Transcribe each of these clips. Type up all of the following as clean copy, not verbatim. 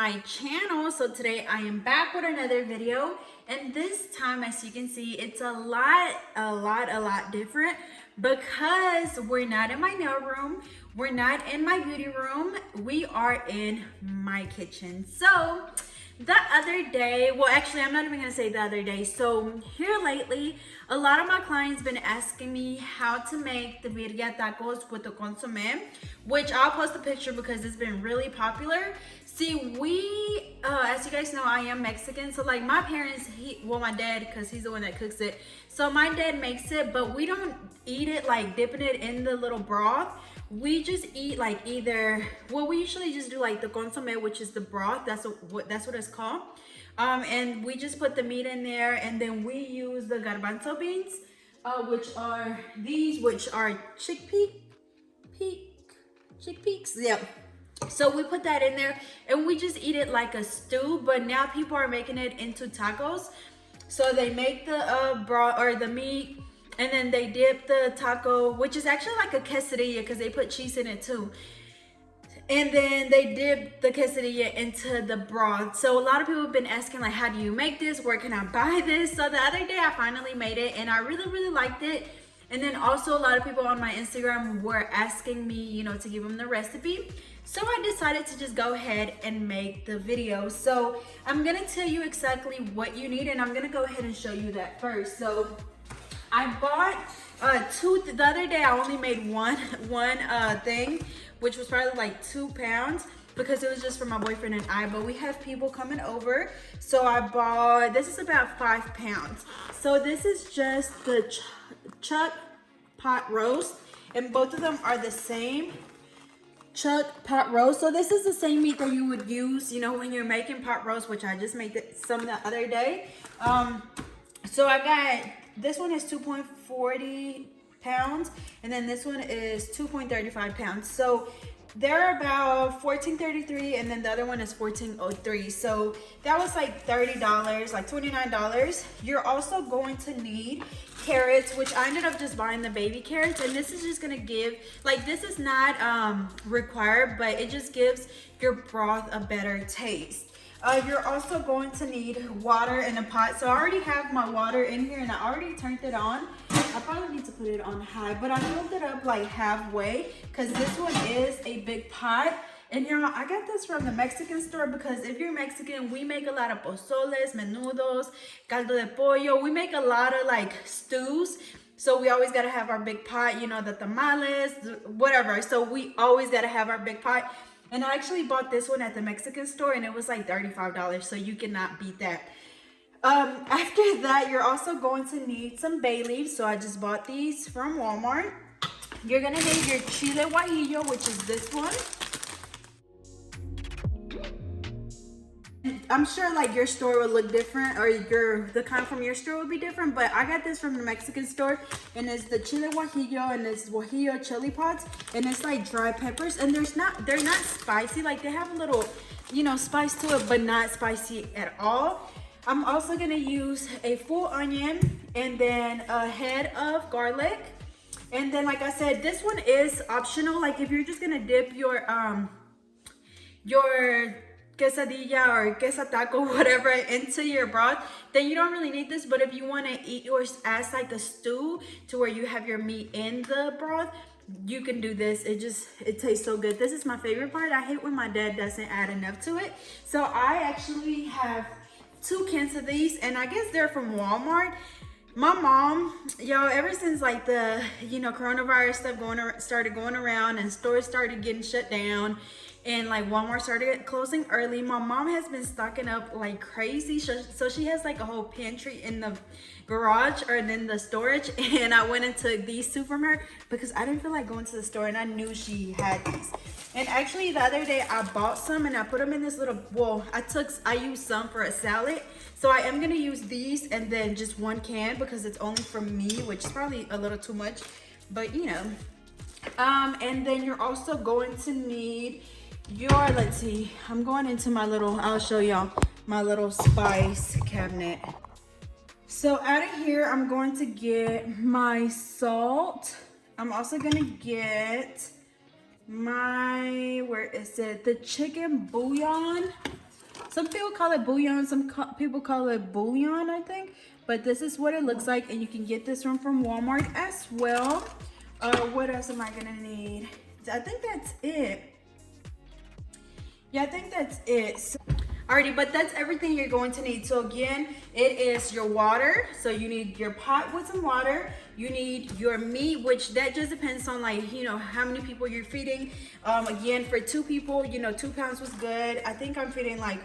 my channel. So today I am back with another video, and this time, as you can see, it's a lot different because we're not in my nail room, we're not in my beauty room, we are in my kitchen. So the other day, well, actually, I'm not even gonna say the other day. So here lately, a lot of my clients been asking me how to make the birria tacos with the consomme, which I'll post a picture because it's been really popular. See, we, as you guys know, I am Mexican. So like my parents, my dad, because he's the one that cooks it. So my dad makes it, but we don't eat it like dipping it in the little broth. We just eat like either, well, we usually just do like the consomme, which is the broth. That's what it's called. And we just put the meat in there, and then we use the garbanzo beans, which are these, which are chickpeas. Yep. So we put that in there, and we just eat it like a stew. But now people are making it into tacos. So they make the broth or the meat, and then they dip the taco, which is actually like a quesadilla because they put cheese in it too. And then they dip the quesadilla into the broth. So a lot of people have been asking, like, how do you make this? Where can I buy this? So the other day I finally made it, and I really liked it. And then also a lot of people on my Instagram were asking me, you know, to give them the recipe. So I decided to just go ahead and make the video. So I'm gonna tell you exactly what you need, and I'm gonna go ahead and show you that first. So I bought two. The other day I only made one thing, which was probably like 2 pounds because it was just for my boyfriend and I. But we have people coming over, so I bought. This is about 5 pounds. So this is just the chuck pot roast, and both of them are the same. Chuck pot roast. So this is the same meat that you would use, you know, when you're making pot roast, which I just made some the other day. So I got, this one is 2.40 pounds, and then this one is 2.35 pounds. So they're about $14.33, and then the other one is $14.03. So that was like $30, like $29. You're also going to need carrots, which I ended up just buying the baby carrots, and this is just gonna give, like, this is not required, but it just gives your broth a better taste. You're also going to need water in a pot. So I already have my water in here, and I already turned it on. I probably need to put it on high, but I filled it up like halfway because this one is a big pot. And y'all, I got this from the Mexican store because if you're Mexican, we make a lot of pozoles, menudos, caldo de pollo. We make a lot of like stews. So we always got to have our big pot, you know, the tamales, whatever. So we always got to have our big pot. And I actually bought this one at the Mexican store, and it was like $35. So you cannot beat that. After that, you're also going to need some bay leaves. So I just bought these from Walmart. You're going to need your chile guajillo, which is this one. I'm sure like your store will look different, or the kind from your store will be different, but I got this from the Mexican store, and it's the chile guajillo, and it's guajillo chili pods, and it's like dry peppers, and they're not spicy. Like, they have a little, you know, spice to it, but not spicy at all. I'm also gonna use a full onion, and then a head of garlic, and then, like I said, this one is optional. Like, if you're just gonna dip your quesadilla or quesa taco, whatever, into your broth, then you don't really need this. But if you want to eat yours as like a stew, to where you have your meat in the broth, you can do this. It tastes so good. This is my favorite part. I hate when my dad doesn't add enough to it. So I actually have 2 cans of these, and I guess they're from Walmart. My mom, yo, ever since like the, you know, coronavirus stuff started going around, and stores started getting shut down, and like Walmart started closing early, my mom has been stocking up like crazy. So she has like a whole pantry in the garage, or in the storage. And I went and took these 2 from her because I didn't feel like going to the store, and I knew she had these. And actually the other day I bought some, and I put them in this little, well, I used some for a salad. So I am gonna use these, and then just 1 can because it's only for me, which is probably a little too much, but you know. And then you're also going to need let's see, I'm going into my little, I'll show y'all my little spice cabinet. So out of here, I'm going to get my salt. I'm also gonna get my, where is it? The chicken bouillon. Some people call it bouillon, people call it bouillon, I think. But this is what it looks like, and you can get this one from Walmart as well. What else am I gonna need? I think that's it. Yeah, I think that's it. Alrighty, but that's everything you're going to need. So again, it is your water. So you need your pot with some water. You need your meat, which that just depends on, like, you know, how many people you're feeding. Again, for 2 people, you know, 2 pounds was good. I think I'm feeding like,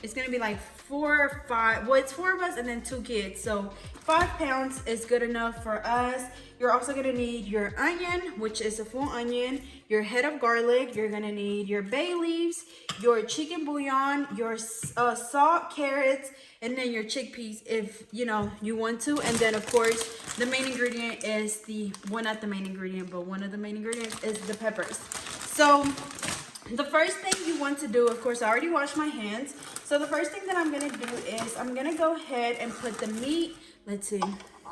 it's gonna be like 4 or 5. Well, it's 4 of us and then 2 kids. So 5 pounds is good enough for us. You're also gonna need your onion, which is a full onion, your head of garlic. You're gonna need your bay leaves, your chicken bouillon, your salt, carrots, and then your chickpeas if you know you want to. And then of course the main ingredient is not the main ingredient, but one of the main ingredients is the peppers. So the first thing you want to do, of course, I already washed my hands. So the first thing that I'm gonna do is I'm gonna go ahead and put the meat. Let's see.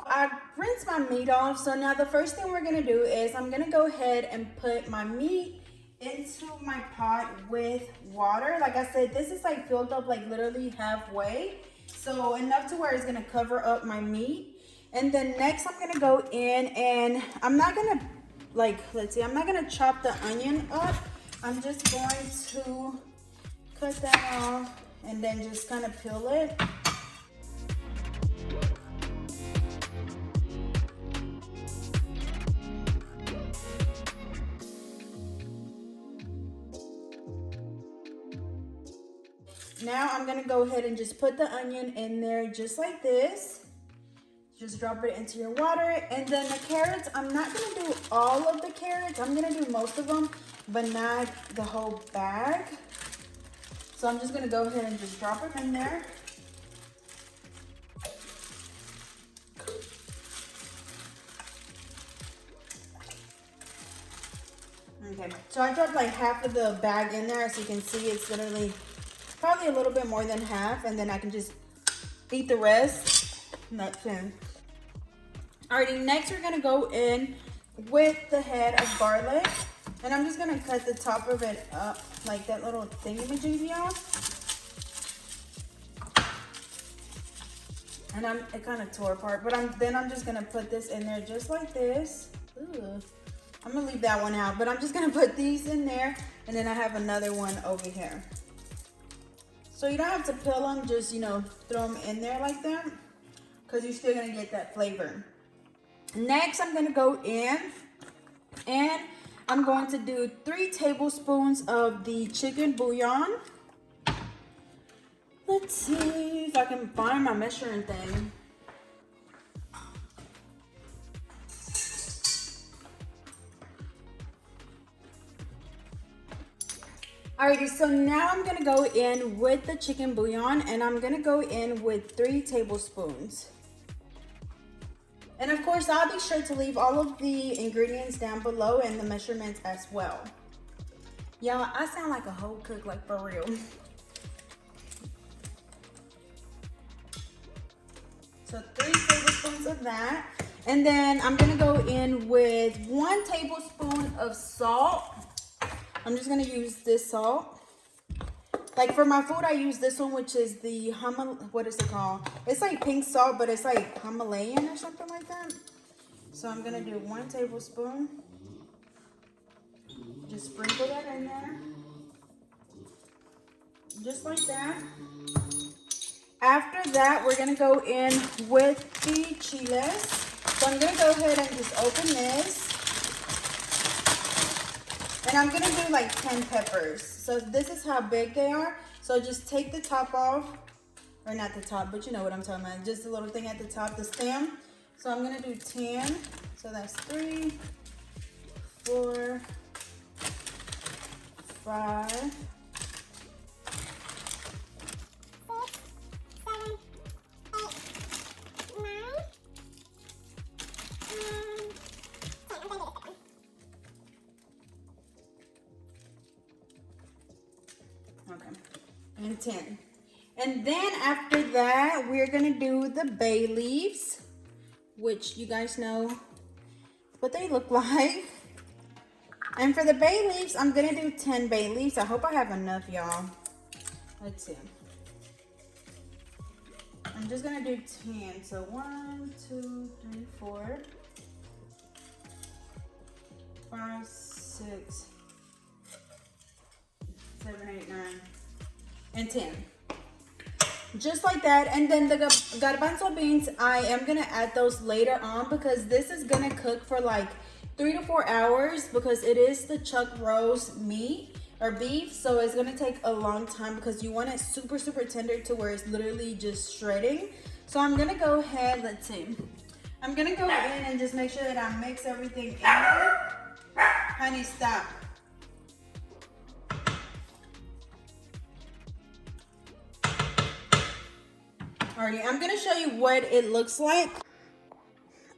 I rinsed my meat off. So now the first thing we're gonna do is I'm gonna go ahead and put my meat into my pot with water. Like I said, this is like filled up like literally halfway. So enough to where it's gonna cover up my meat. And then next I'm gonna go in and I'm not gonna I'm not gonna chop the onion up. I'm just going to cut that off and then just kind of peel it. Now I'm gonna go ahead and just put the onion in there just like this. Just drop it into your water. And then the carrots, I'm not gonna do all of the carrots. I'm gonna do most of them, but not the whole bag. So I'm just gonna go ahead and just drop them in there. Okay, so I dropped like half of the bag in there. As you can see, it's literally probably a little bit more than half, and then I can just eat the rest. That's in. Alrighty, next we're gonna go in with the head of garlic, and I'm just gonna cut the top of it up, like that little thingy-majiggy off. And it kind of tore apart, but then I'm just gonna put this in there just like this. Ooh. I'm gonna leave that one out, but I'm just gonna put these in there, and then I have another one over here. So you don't have to peel them, just, you know, throw them in there like that, because you're still gonna get that flavor. Next, I'm gonna go in and I'm going to do 3 tablespoons of the chicken bouillon. Let's see if I can find my measuring thing. Alrighty, so now I'm gonna go in with the chicken bouillon, and I'm gonna go in with 3 tablespoons. And of course, I'll be sure to leave all of the ingredients down below and the measurements as well. Y'all, I sound like a whole cook, like for real. So 3 tablespoons of that. And then I'm gonna go in with 1 tablespoon of salt. I'm just gonna use this salt. Like for my food, I use this one, which is the what is it called? It's like pink salt, but it's like Himalayan or something like that. So I'm gonna do 1 tablespoon. Just sprinkle that in there. Just like that. After that, we're gonna go in with the chiles. So I'm gonna go ahead and just open this. And I'm gonna do like 10 peppers. So this is how big they are. So just take the top off, or not the top, but you know what I'm talking about. Just a little thing at the top, the stem. So I'm gonna do 10. So that's 3, 4, 5, 10. And then after that, we're gonna do the bay leaves, which you guys know what they look like. And for the bay leaves, I'm gonna do 10 bay leaves. I hope I have enough, y'all. Let's see. I'm just gonna do 10. So 1, 2, 3, 4, 5, 6, 7, 8, 9, and 10. Just like that. And then the garbanzo beans, I am gonna add those later on because this is gonna cook for like 3 to 4 hours because it is the chuck roast meat or beef, so it's gonna take a long time because you want it super tender to where it's literally just shredding. So I'm gonna go ahead, let's see, I'm gonna go in and just make sure that I mix everything in there. Honey, stop. Alrighty, I'm gonna show you what it looks like.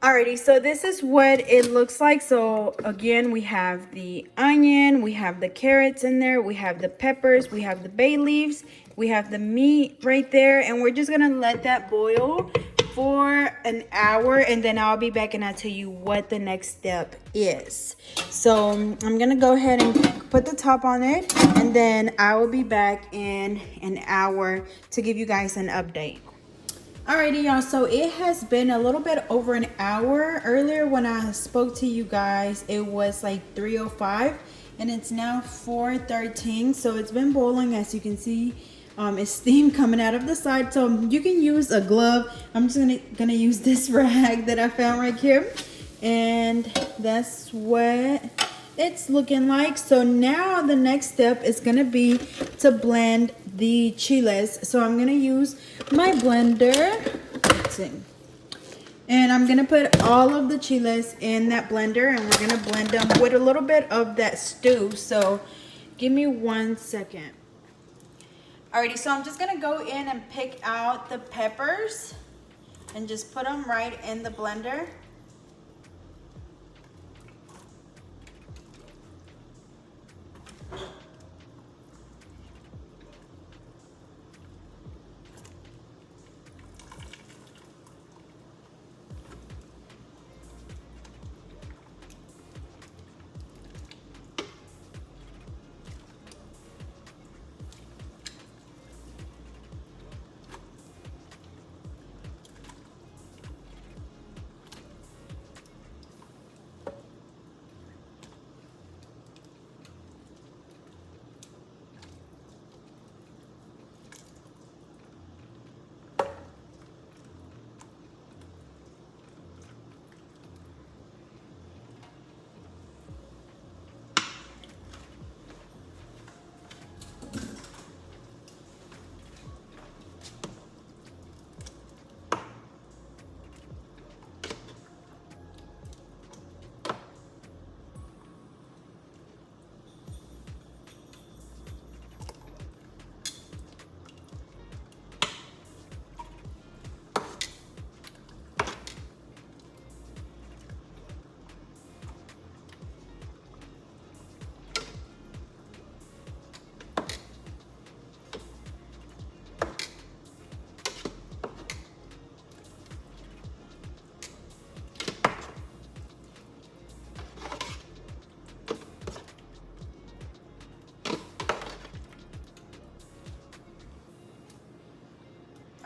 Alrighty, so this is what it looks like. So again, we have the onion, we have the carrots in there, we have the peppers, we have the bay leaves, we have the meat right there, and we're just gonna let that boil for an hour, and then I'll be back and I'll tell you what the next step is. So I'm gonna go ahead and put the top on it, and then I will be back in an hour to give you guys an update. Alrighty, y'all, so it has been a little bit over an hour. Earlier when I spoke to you guys, it was like 3:05 and it's now 4:13. So it's been boiling, as you can see. It's steam coming out of the side, so you can use a glove. I'm just gonna use this rag that I found right here, and that's what it's looking like. So now the next step is gonna be to blend the chiles. So I'm gonna use my blender. Let's see. And I'm gonna put all of the chiles in that blender, and we're gonna blend them with a little bit of that stew. So give me 1 second. Alrighty, so I'm just gonna go in and pick out the peppers and just put them right in the blender.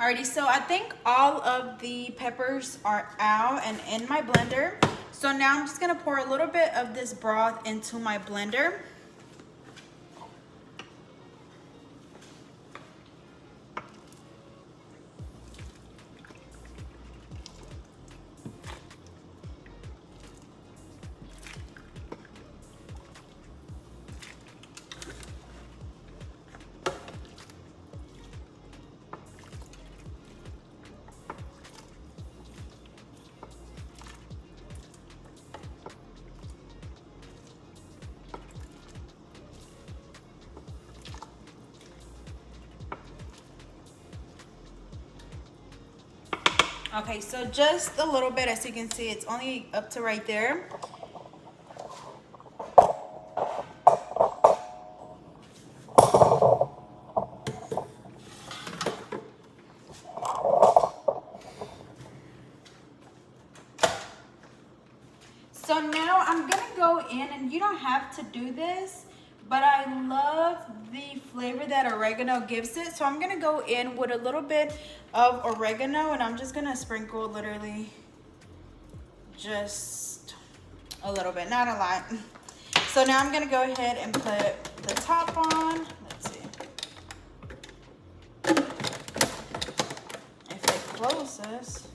Alrighty, so I think all of the peppers are out and in my blender. So now I'm just gonna pour a little bit of this broth into my blender. Okay, so just a little bit, as you can see, it's only up to right there. So now I'm gonna go in, and you don't have to do this, but I love the flavor that oregano gives it. So I'm gonna go in with a little bit of oregano, and I'm just gonna sprinkle literally just a little bit, not a lot. So now I'm gonna go ahead and put the top on. Let's see if it closes.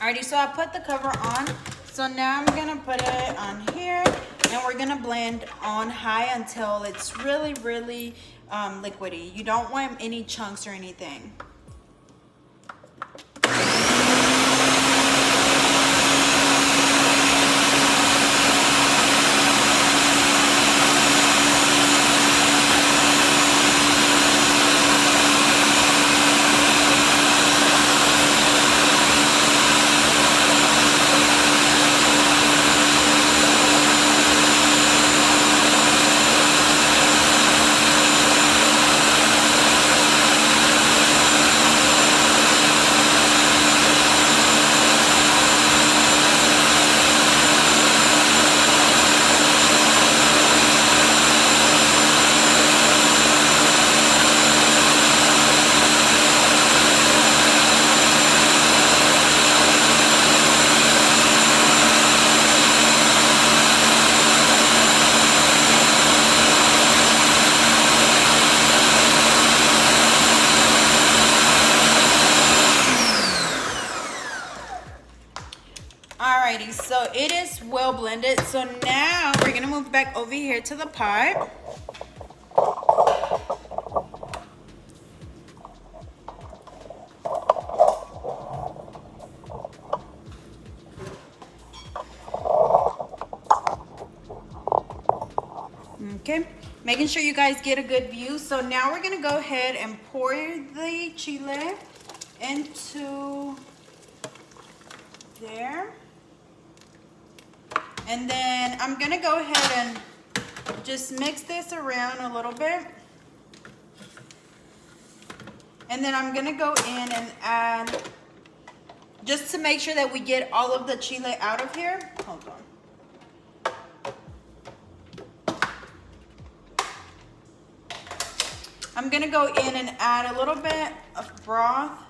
Alrighty, so I put the cover on. So now I'm gonna put it on here, and we're gonna blend on high until it's really, really liquidy. You don't want any chunks or anything. Alrighty, so it is well blended. So now we're gonna move back over here to the pot. Okay, making sure you guys get a good view. So now we're gonna go ahead and pour the chile into there. And then I'm gonna go ahead and just mix this around a little bit. And then I'm gonna go in and add, just to make sure that we get all of the chile out of here. Hold on. I'm gonna go in and add a little bit of broth.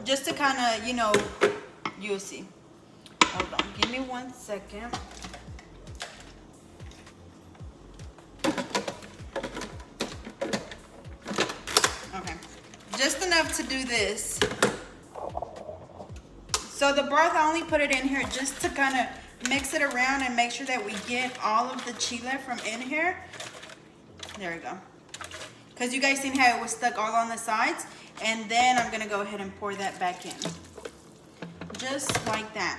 Just to kind of, you know, you'll see. Hold on, give me 1 second. Okay, just enough to do this. So the broth, I only put it in here just to kind of mix it around and make sure that we get all of the chile from in here. There we go. Because you guys seen how it was stuck all on the sides. And then I'm gonna go ahead and pour that back in. Just like that.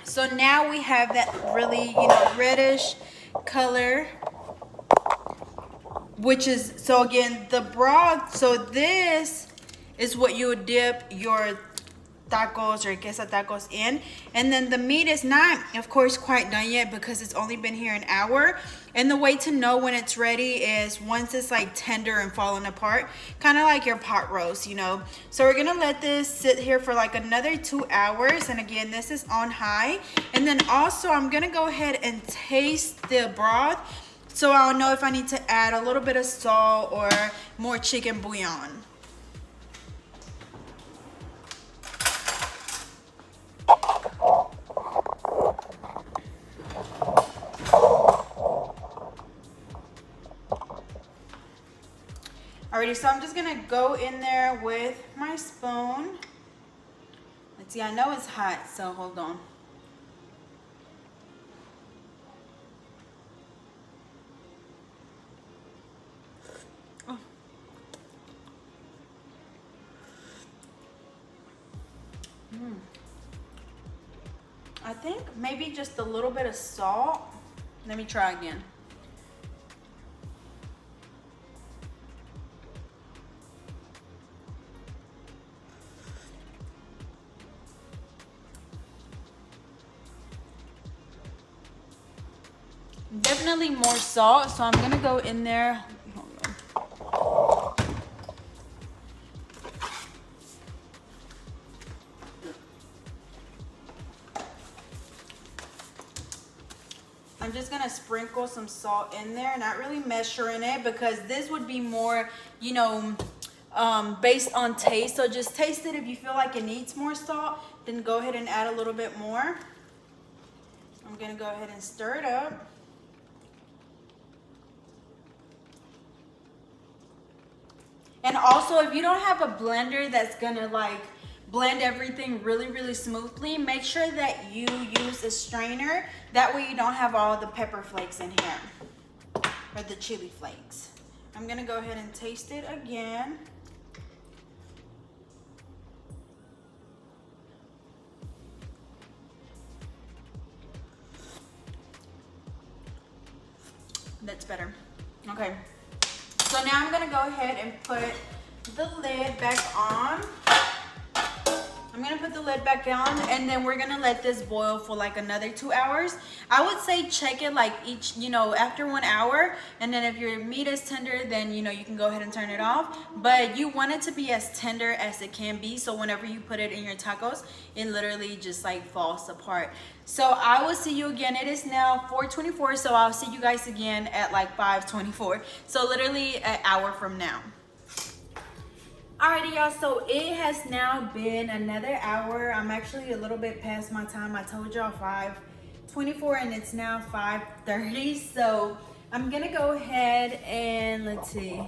So now we have that really, you know, reddish color. Which is, so again, the broth, so this is what you would dip your tacos or quesa tacos in. And then the meat is not, of course, quite done yet because it's only been here an hour. And the way to know when it's ready is once it's like tender and falling apart, kind of like your pot roast, you know. So we're gonna let this sit here for like another 2 hours. And again, this is on high. And then also I'm gonna go ahead and taste the broth so I'll know if I need to add a little bit of salt or more chicken bouillon. Alrighty, so I'm just gonna go in there with my spoon. Let's see, I know it's hot, so hold on. Oh. I think maybe just a little bit of salt. Let me try again. Definitely more salt, so I'm gonna go in there. I'm just gonna sprinkle some salt in there, not really measuring it because this would be more, you know, based on taste. So just taste it. If you feel like it needs more salt, then go ahead and add a little bit more. I'm gonna go ahead and stir it up. And also, if you don't have a blender that's gonna like blend everything really smoothly, make sure that you use a strainer. That way you don't have all the pepper flakes in here, or the chili flakes. I'm gonna go ahead and taste it again. That's better. Okay. So now I'm gonna go ahead and put the lid back on. I'm gonna put the lid back on, and then we're gonna let this boil for like another 2 hours. I would say check it like each, you know, after 1 hour, and then if your meat is tender, then you know you can go ahead and turn it off. But you want it to be as tender as it can be, so whenever you put it in your tacos, it literally just like falls apart. So I will see you again. It is now 4:24, so I'll see you guys again at like 5:24. So literally an hour from now. Alrighty, y'all, so it has now been another hour. I'm actually a little bit past my time. I told y'all 5:24 and it's now 5:30. So I'm gonna go ahead and let's see.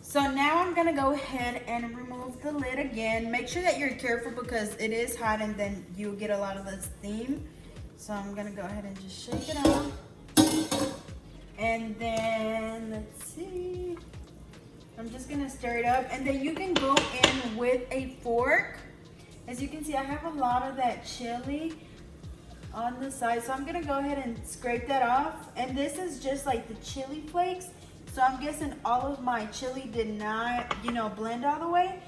So now I'm gonna go ahead and remove the lid again. Make sure that you're careful because it is hot and then you'll get a lot of the steam. So I'm gonna go ahead and just shake it off. And then let's see. I'm just gonna stir it up, and then you can go in with a fork. As you can see, I have a lot of that chili on the side, so I'm gonna go ahead and scrape that off. And this is just like the chili flakes, so I'm guessing all of my chili did not, you know, blend all the way.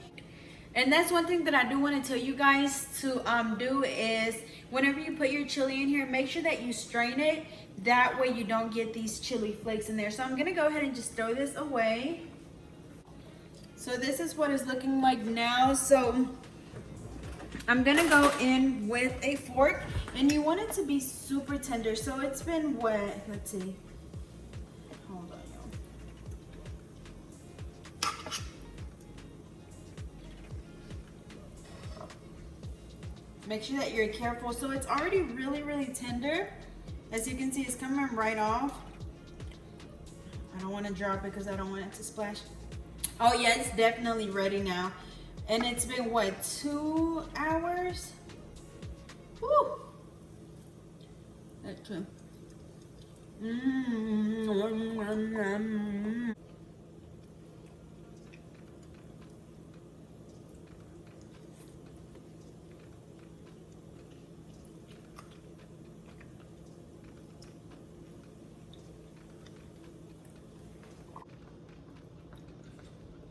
And that's one thing that I do want to tell you guys to do is whenever you put your chili in here, make sure that you strain it. That way you don't get these chili flakes in there. So I'm gonna go ahead and just throw this away. So this is what it's looking like now. So I'm gonna go in with a fork, and you want it to be super tender. So it's been what? Let's see. Hold on, y'all. Make sure that you're careful. So it's already really tender. As you can see, it's coming right off. I don't want to drop it because I don't want it to splash. Oh yeah, it's definitely ready now. And it's been what, 2 hours? Woo! That's true.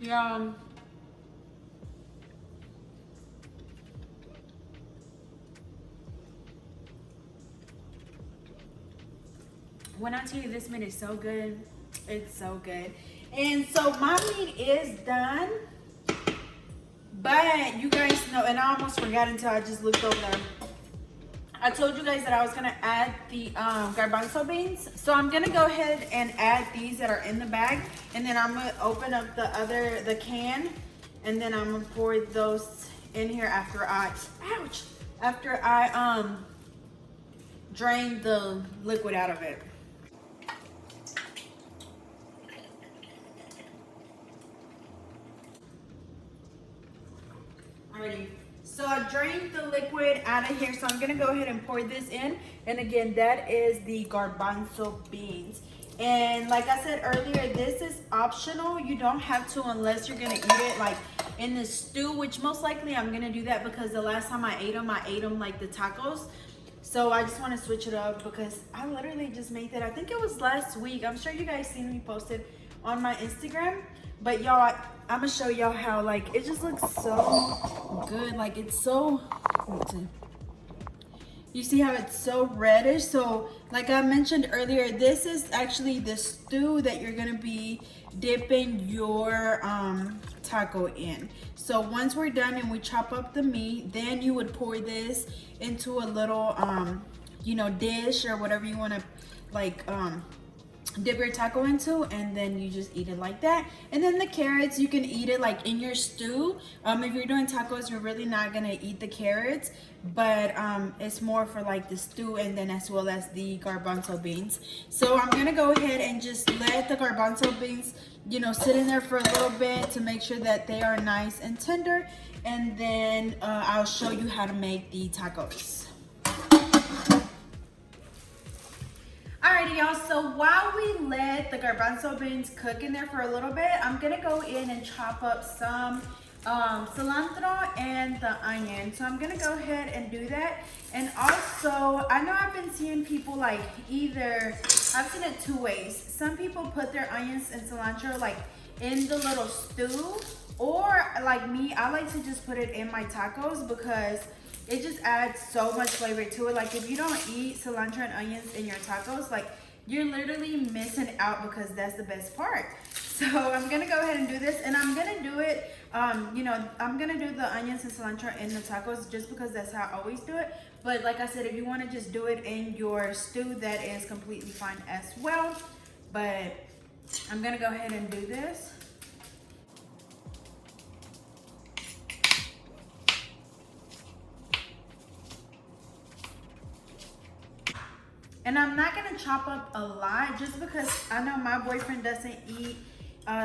Yeah. When I tell you this meat is so good, it's so good. And so my meat is done. But you guys know, and I almost forgot until I just looked over there. I told you guys that I was gonna add the garbanzo beans. So I'm gonna go ahead and add these that are in the bag, and then I'm gonna open up the can, and then I'm gonna pour those in here after I drain the liquid out of it. Alrighty. So I drained the liquid out of here, so I'm gonna go ahead and pour this in. And again, that is the garbanzo beans. And like I said earlier, this is optional. You don't have to unless you're gonna eat it like in the stew, which most likely I'm gonna do that because the last time I ate them like the tacos. So I just want to switch it up because I literally just made that. I think it was last week. I'm sure you guys seen me posted on my Instagram. But y'all, I'm gonna show y'all how like it just looks so good. Like it's so, let's see. You see how it's so reddish? So like I mentioned earlier, this is actually the stew that you're gonna be dipping your taco in. So once we're done and we chop up the meat, then you would pour this into a little you know, dish or whatever you want to like dip your taco into, and then you just eat it like that. And then the carrots, you can eat it like in your stew. If you're doing tacos, you're really not gonna eat the carrots, but it's more for like the stew, and then as well as the garbanzo beans. So I'm gonna go ahead and just let the garbanzo beans, you know, sit in there for a little bit to make sure that they are nice and tender, and then I'll show you how to make the tacos. Alrighty, y'all, so while we let the garbanzo beans cook in there for a little bit, I'm gonna go in and chop up some cilantro and the onion. So I'm gonna go ahead and do that. And also, I know I've been seeing people like either, I've seen it two ways. Some people put their onions and cilantro like in the little stew, or like me, I like to just put it in my tacos because it just adds so much flavor to it. Like if you don't eat cilantro and onions in your tacos, like you're literally missing out because that's the best part. So I'm gonna go ahead and do this, and I'm gonna do it, you know, I'm gonna do the onions and cilantro in the tacos just because that's how I always do it. But like I said, if you wanna just do it in your stew, that is completely fine as well. But I'm gonna go ahead and do this. And I'm not gonna chop up a lot just because I know my boyfriend doesn't eat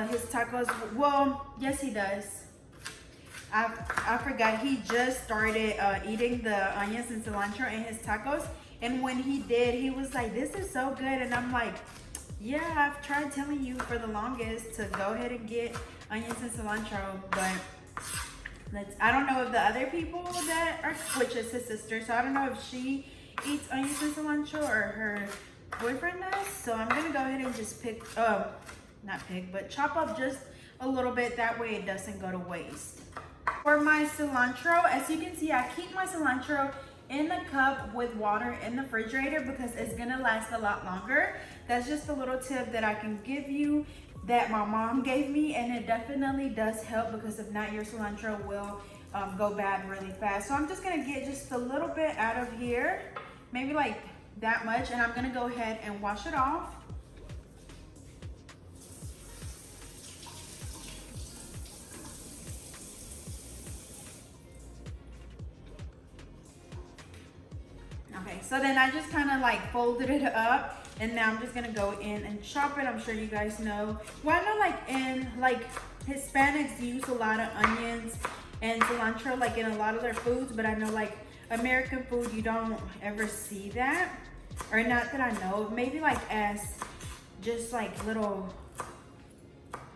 his tacos. Well, yes he does. I forgot, he just started eating the onions and cilantro in his tacos. And when he did, he was like, this is so good. And I'm like, yeah, I've tried telling you for the longest to go ahead and get onions and cilantro, but I don't know if the other people that are, which is his sister, so I don't know if she eats onions and cilantro or her boyfriend does. So I'm gonna go ahead and just chop up just a little bit, that way it doesn't go to waste. For my cilantro, as you can see, I keep my cilantro in a cup with water in the refrigerator because it's gonna last a lot longer. That's just a little tip that I can give you that my mom gave me, and it definitely does help because if not, your cilantro will go bad really fast. So I'm just gonna get just a little bit out of here, maybe like that much, and I'm gonna go ahead and wash it off. Okay, so then I just kind of like folded it up, and now I'm just gonna go in and chop it. I'm sure you guys know. Well, I know like in like Hispanics use a lot of onions and cilantro like in a lot of their foods, but I know like American food, you don't ever see that, or not that I know of. Maybe like as just like little,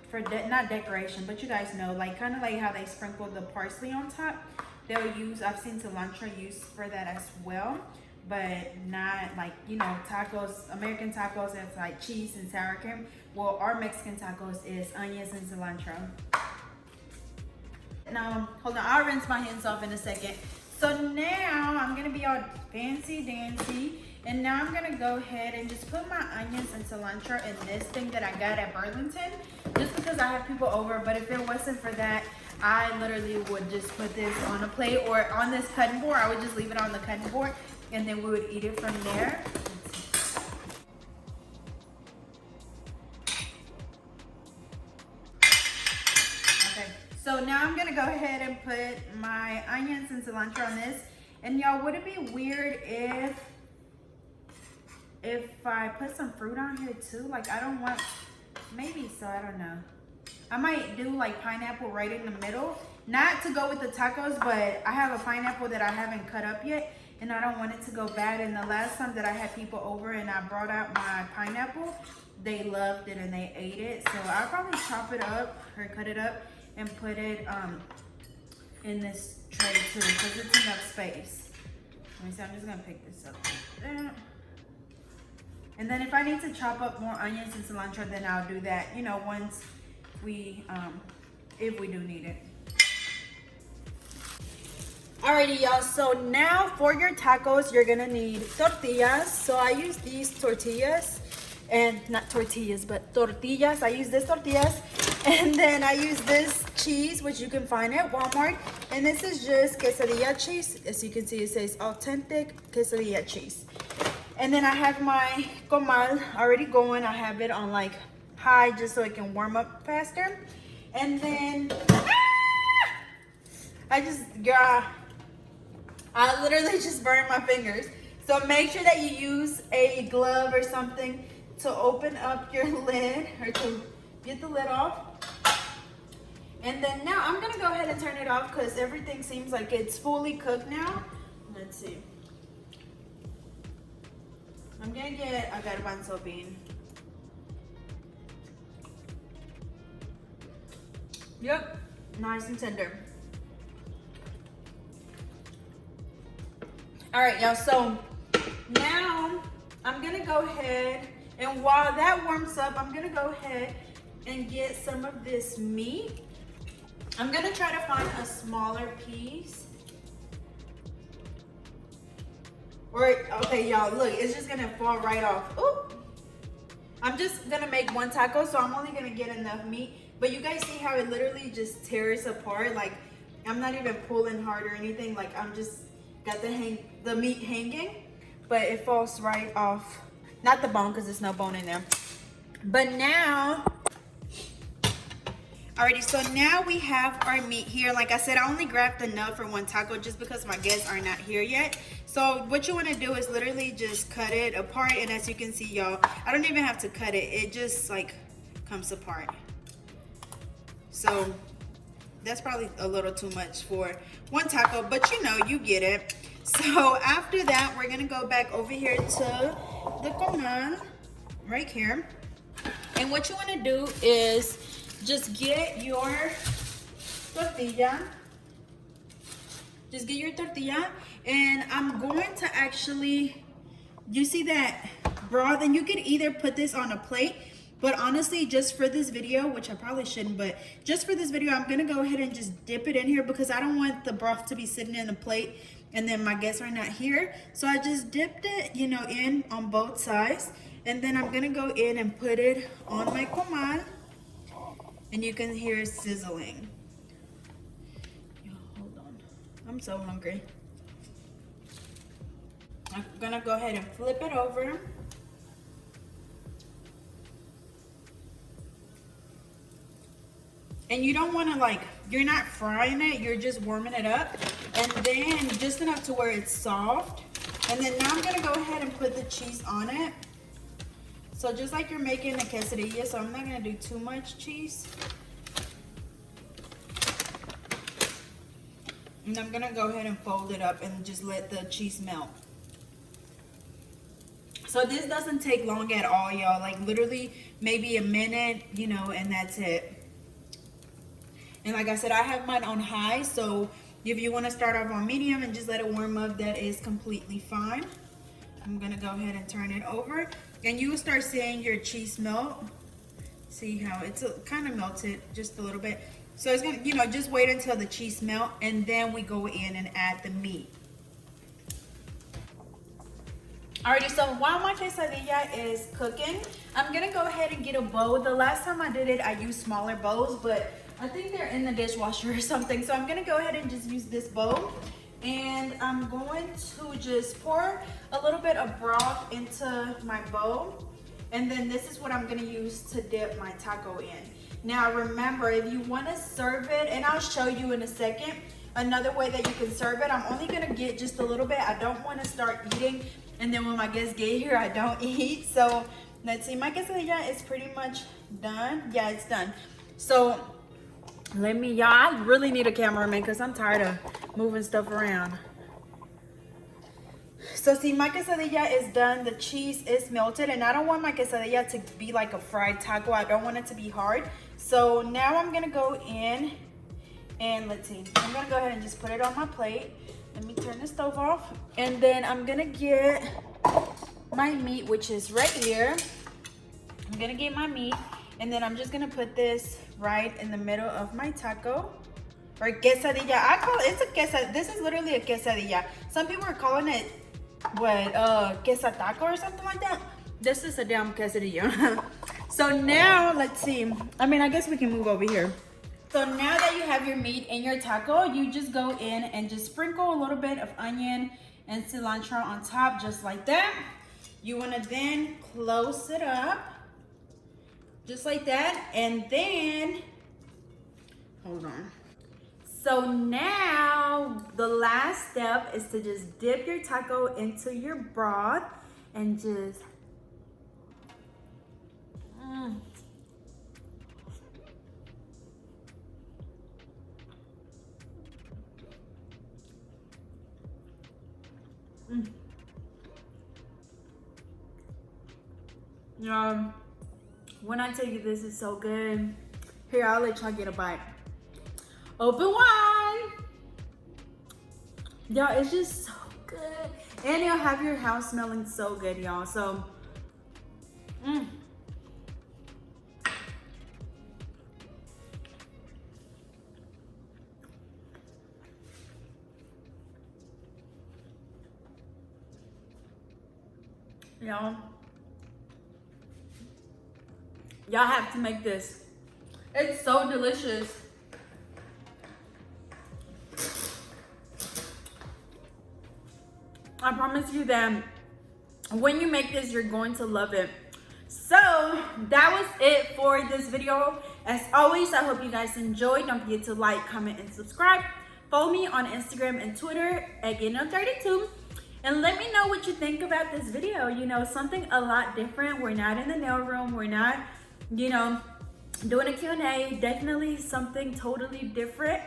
for not decoration, but you guys know, like kind of like how they sprinkle the parsley on top. They'll use, I've seen cilantro used for that as well, but not like, you know, tacos, American tacos, that's like cheese and sour cream. Well, our Mexican tacos is onions and cilantro. Now, hold on, I'll rinse my hands off in a second. So now I'm gonna be all fancy dancy, and now I'm gonna go ahead and just put my onions and cilantro in this thing that I got at Burlington, just because I have people over. But if it wasn't for that, I literally would just put this on a plate or on this cutting board. I would just leave it on the cutting board, and then we would eat it from there. So now I'm gonna go ahead and put my onions and cilantro on this. And y'all, would it be weird if I put some fruit on here too? Like I don't want, maybe so, I don't know. I might do like pineapple right in the middle. Not to go with the tacos, but I have a pineapple that I haven't cut up yet, and I don't want it to go bad. And the last time that I had people over and I brought out my pineapple, they loved it and they ate it. So I'll probably chop it up or cut it up and put it in this tray too, because it's enough space. Let me see, I'm just gonna pick this up like that. And then if I need to chop up more onions and cilantro, then I'll do that, you know, once we, if we do need it. Alrighty, y'all, so now for your tacos, you're gonna need tortillas. So I use these tortillas, and not tortillas, but tortillas. I use this tortillas, and then I use this cheese, which you can find at Walmart. And this is just quesadilla cheese. As you can see, it says authentic quesadilla cheese. And then I have my comal already going. I have it on like high just so it can warm up faster. And then, I literally just burned my fingers. So make sure that you use a glove or something to open up your lid or to get the lid off. And then now I'm gonna go ahead and turn it off because everything seems like it's fully cooked now. Let's see. I'm gonna get a garbanzo bean. Yep, nice and tender. All right, y'all, so now I'm gonna go ahead, and while that warms up, I'm gonna go ahead and get some of this meat. I'm gonna try to find a smaller piece. Okay, y'all, look, it's just gonna fall right off. Ooh. I'm just gonna make one taco, so I'm only gonna get enough meat. But you guys see how it literally just tears apart? Like, I'm not even pulling hard or anything. Like, I'm just got the meat hanging, but it falls right off. Not the bone, because there's no bone in there. But now, alrighty, so now we have our meat here. Like I said, I only grabbed enough for one taco just because my guests are not here yet. So what you want to do is literally just cut it apart. And as you can see, y'all, I don't even have to cut it. It just like comes apart. So that's probably a little too much for one taco, but you know, you get it. So after that, we're gonna go back over here to the comal right here. And what you wanna do is just get your tortilla. Just get your tortilla, and I'm going to actually, you see that broth, and you could either put this on a plate, but honestly, just for this video, which I probably shouldn't, but just for this video, I'm gonna go ahead and just dip it in here because I don't want the broth to be sitting in the plate and then my guests are not here. So I just dipped it, you know, in on both sides. And then I'm gonna go in and put it on my comal. And you can hear it sizzling. Yo, hold on, I'm so hungry. I'm gonna go ahead and flip it over. And you don't want to, like, you're not frying it, you're just warming it up. And then just enough to where it's soft. And then now I'm going to go ahead and put the cheese on it. So just like you're making a quesadilla, so I'm not going to do too much cheese. And I'm going to go ahead and fold it up and just let the cheese melt. So this doesn't take long at all, y'all. Like literally maybe a minute, you know, and that's it. And like I said, I have mine on high, so if you want to start off on medium and just let it warm up, that is completely fine. I'm gonna go ahead and turn it over, and you will start seeing your cheese melt. See how it's kind of melted just a little bit. So it's gonna, you know, just wait until the cheese melt, and then we go in and add the meat. Alrighty, so while my quesadilla is cooking, I'm gonna go ahead and get a bowl. The last time I did it, I used smaller bowls, but I think they're in the dishwasher or something. So I'm gonna go ahead and just use this bowl. And I'm going to just pour a little bit of broth into my bowl. And then this is what I'm gonna use to dip my taco in. Now remember, if you wanna serve it, and I'll show you in a second, another way that you can serve it. I'm only gonna get just a little bit. I don't wanna start eating, and then when my guests get here, I don't eat. So let's see, my quesadilla is pretty much done. Yeah, it's done. So y'all, I really need a cameraman because I'm tired of moving stuff around. So see, my quesadilla is done. The cheese is melted, and I don't want my quesadilla to be like a fried taco. I don't want it to be hard. So now I'm gonna go in and let's see. I'm gonna go ahead and just put it on my plate. Let me turn the stove off. And then I'm gonna get my meat, which is right here. I'm gonna get my meat, and then I'm just gonna put this right in the middle of my taco. Or quesadilla. I call it, it's a quesadilla. This is literally a quesadilla. Some people are calling it, what, queso taco or something like that. This is a damn quesadilla. So now, let's see. I mean, I guess we can move over here. So now that you have your meat in your taco, you just go in and just sprinkle a little bit of onion and cilantro on top, just like that. You wanna then close it up, just like that. And then, hold on. So now the last step is to just dip your taco into your broth and just when I tell you this is so good, here, I'll let y'all get a bite. Open wide. Y'all, it's just so good. And you'll have your house smelling so good, y'all. So, y'all have to make this. It's so delicious. I promise you that when you make this, you're going to love it. So that was it for this video. As always, I hope you guys enjoyed. Don't forget to like, comment, and subscribe. Follow me on Instagram and Twitter at Getting32. And let me know what you think about this video. You know, something a lot different. We're not in the nail room. We're not, you know, doing a Q&A. Definitely something totally different.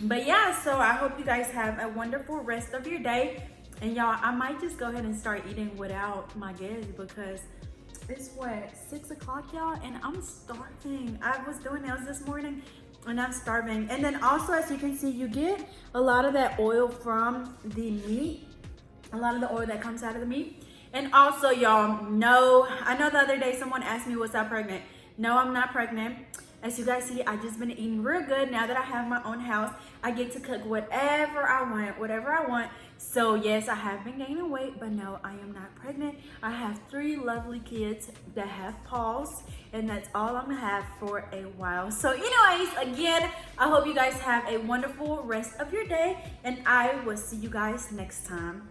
But yeah, so I hope you guys have a wonderful rest of your day. And y'all, I might just go ahead and start eating without my guests because it's what, 6 o'clock, y'all, and I'm starving. I was doing nails this morning and I'm starving. And then also, as you can see, you get a lot of that oil from the meat, a lot of the oil that comes out of the meat. And also, y'all, no, I know the other day someone asked me, was I pregnant? No, I'm not pregnant. As you guys see, I just been eating real good. Now that I have my own house, I get to cook whatever I want, whatever I want. So yes, I have been gaining weight, but no, I am not pregnant. I have 3 lovely kids that have paws, and that's all I'm gonna have for a while. So anyways, again, I hope you guys have a wonderful rest of your day, and I will see you guys next time.